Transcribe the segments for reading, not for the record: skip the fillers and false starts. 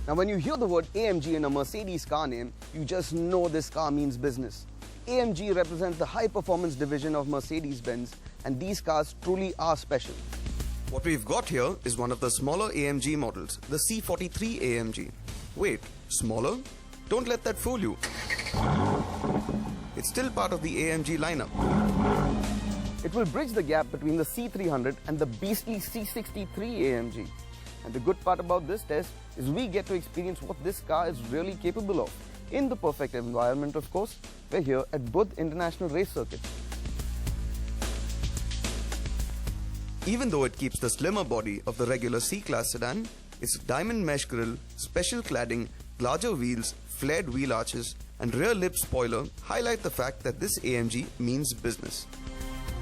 Now when you hear the word AMG in a Mercedes car name, you just know this car means business. AMG represents the high-performance division of Mercedes-Benz, and these cars truly are special. What we've got here is one of the smaller AMG models, the C43 AMG. Wait, smaller? Don't let that fool you. It's still part of the AMG lineup. It will bridge the gap between the C300 and the beastly C63 AMG. And the good part about this test is we get to experience what this car is really capable of. In the perfect environment, of course. We're here at Buddh International Circuit. Even though it keeps the slimmer body of the regular C-Class sedan, its diamond mesh grille, special cladding, larger wheels, flared wheel arches, and rear lip spoiler highlight the fact that this AMG means business.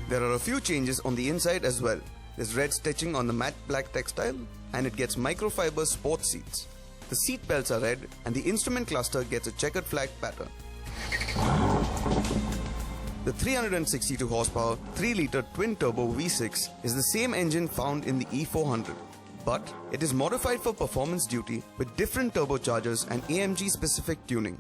There are a few changes on the inside as well. There's red stitching on the matte black textile, and it gets microfiber sports seats. The seat belts are red, and the instrument cluster gets a checkered flag pattern. The 362 horsepower 3-litre twin-turbo V6 is the same engine found in the E400, but it is modified for performance duty with different turbochargers and AMG-specific tuning.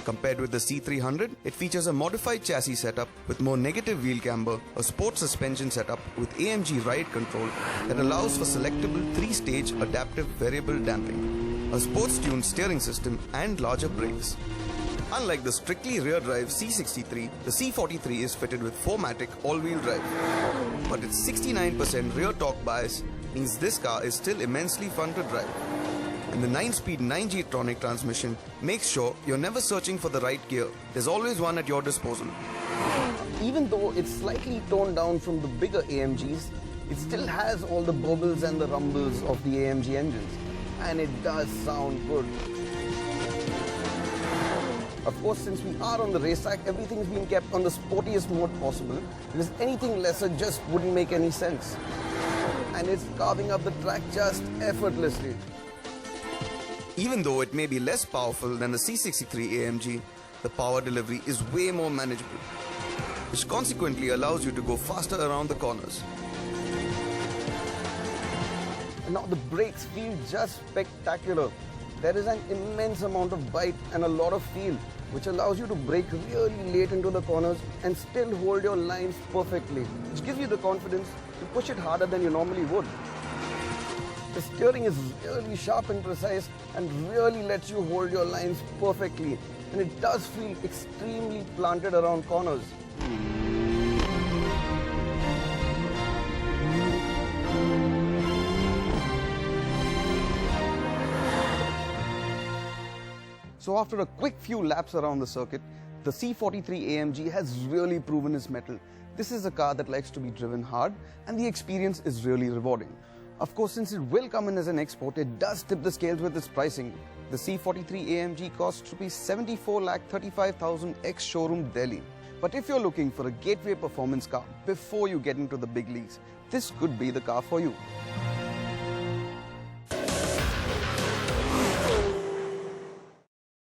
Compared with the C300, it features a modified chassis setup with more negative wheel camber, a sport suspension setup with AMG ride control that allows for selectable 3-stage adaptive variable damping, a sports-tuned steering system, and larger brakes. Unlike the strictly rear-drive C63, the C43 is fitted with 4MATIC all-wheel drive. But its 69% rear torque bias means this car is still immensely fun to drive. And the 9-speed 9G-tronic transmission makes sure you're never searching for the right gear. There's always one at your disposal. Even though it's slightly toned down from the bigger AMGs, it still has all the bubbles and the rumbles of the AMG engines. And it does sound good. Of course, since we are on the racetrack, everything's been kept on the sportiest mode possible, because anything lesser just wouldn't make any sense. And it's carving up the track just effortlessly. Even though it may be less powerful than the C63 AMG, the power delivery is way more manageable, which consequently allows you to go faster around the corners. And now the brakes feel just spectacular. There is an immense amount of bite and a lot of feel, which allows you to brake really late into the corners and still hold your lines perfectly, which gives you the confidence to push it harder than you normally would. The steering is really sharp and precise and really lets you hold your lines perfectly, and it does feel extremely planted around corners. So after a quick few laps around the circuit, the C43 AMG has really proven its mettle. This is a car that likes to be driven hard, and the experience is really rewarding. Of course, since it will come in as an export, it does tip the scales with its pricing. The C43 AMG costs ₹74,35,000 ex-showroom Delhi. But if you're looking for a gateway performance car before you get into the big leagues, this could be the car for you.